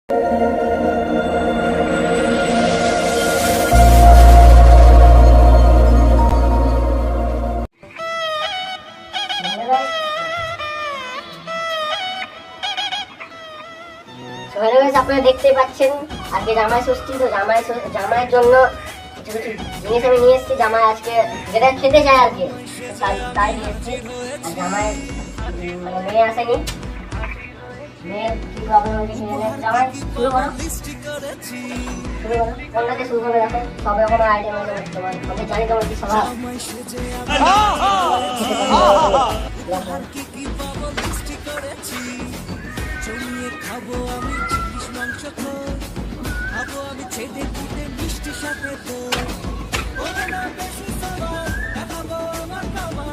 আপনারা দেখতে পাচ্ছেন আজকে জামাই ষষ্ঠী, তো জামাইয়ের জন্য কিছু কিছু জিনিস আমি নিয়ে এসেছি। জামাই আজকে যেটা খেতে চায় আর কি তাই নিয়ে এসেছি। আর জামাই মানে মেয়ে আসেনি, মেয়ের কি প্রবলেম হয়েছে জামাই শুরু করো কোনটাকে শুরু করবে। দেখো সব রকমের আইটেম আছে তোমার, আমি জানি তোমার কি স্বভাব। খাবো আমি চিংড়ি মাংস, খাবো আমি ছেদে কুটে মিষ্টি সাথে তো দেখাবো আমার খাওয়া।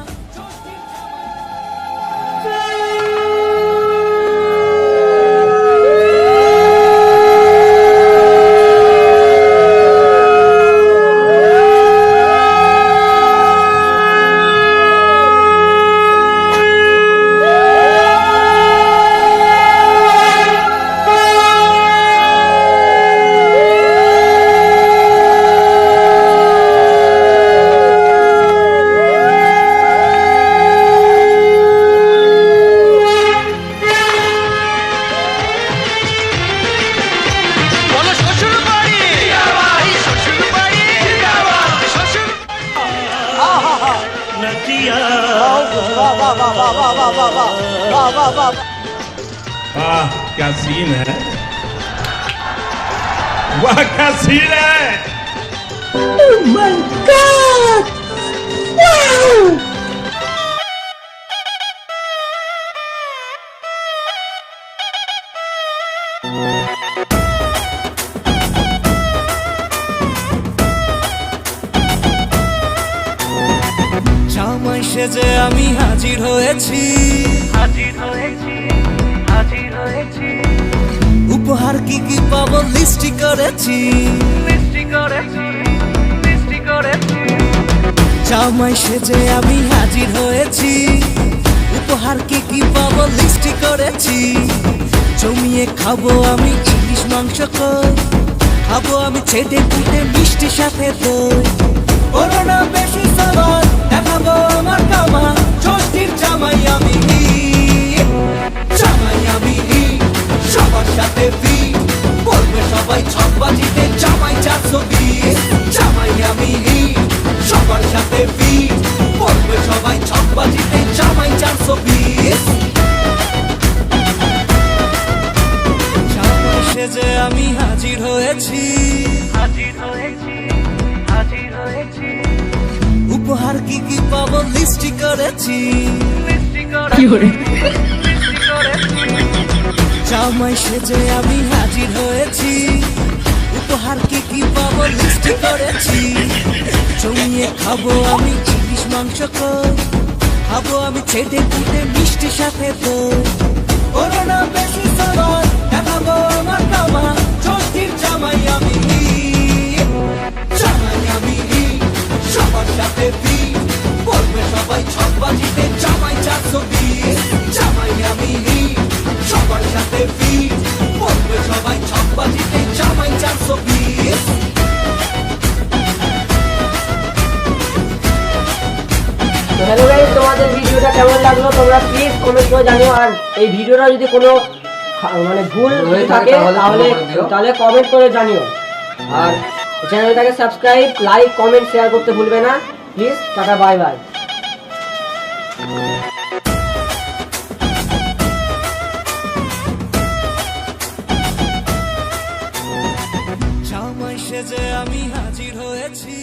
वाह क्या सीन है, वाह क्या सीन है। Oh my God! Wow! জামাই সেজে আমি হাজির হয়েছি, উপহার কি কি পাবো লিস্টি করেছি। জামাই সেজে আমি হাজির হয়েছি, উপহার কি কি পাবো লিস্টি করেছি। জমিয়ে খাবো আমি ইলিশ মাংস, খাবো আমি ছেটে কুটে মিষ্টি সাথে দই। করোনা বেশি সাবান দেখাবো আমার কামা, ষষ্ঠীর জামাই আমি সবার সাথে বলবে সবাই ছকবাজিতে জামাই 420। জামাই আমি সবার সাথে বলবে সবাই ছকবাজিতে জামাই 420। জামাই সেজে আমি হাজির হয়েছি, উপহার কি কি পাবো লিস্টি করেছি। জামাই সেজে আমি হাজির হয়েছি, উপহার কি কি পাবো লিস্টি করেছি। জমিয়ে খাবো আমি ইলিশ মাংস, খাবো আমি ছেটে কুটে মিষ্টি সাথে তো। করোনা বেশি সাবান দেখাবো আমার কামা, ষষ্ঠীর জামাই আমি সবার সাথে বলবে সবাই ছকবাজিতে জামাই 420। জামাই আমি সবার সাথে বলবে সবাই ছকবাজিতে জামাই 420। হ্যালো গাইস, তোমাদের ভিডিওটা কেমন লাগলো তোমরা প্লিজ কমেন্ট করে জানিও। আর এই ভিডিওটা যদি কোনো মানে ভুল হয়ে থাকে তাহলে কমেন্ট করে জানিও। আর চ্যানেলটাকে সাবস্ক্রাইব, লাইক, কমেন্ট, শেয়ার করতে ভুলবে না প্লিজ। Tata, bye bye. জামাই সেজে আমি হাজির হয়েছি।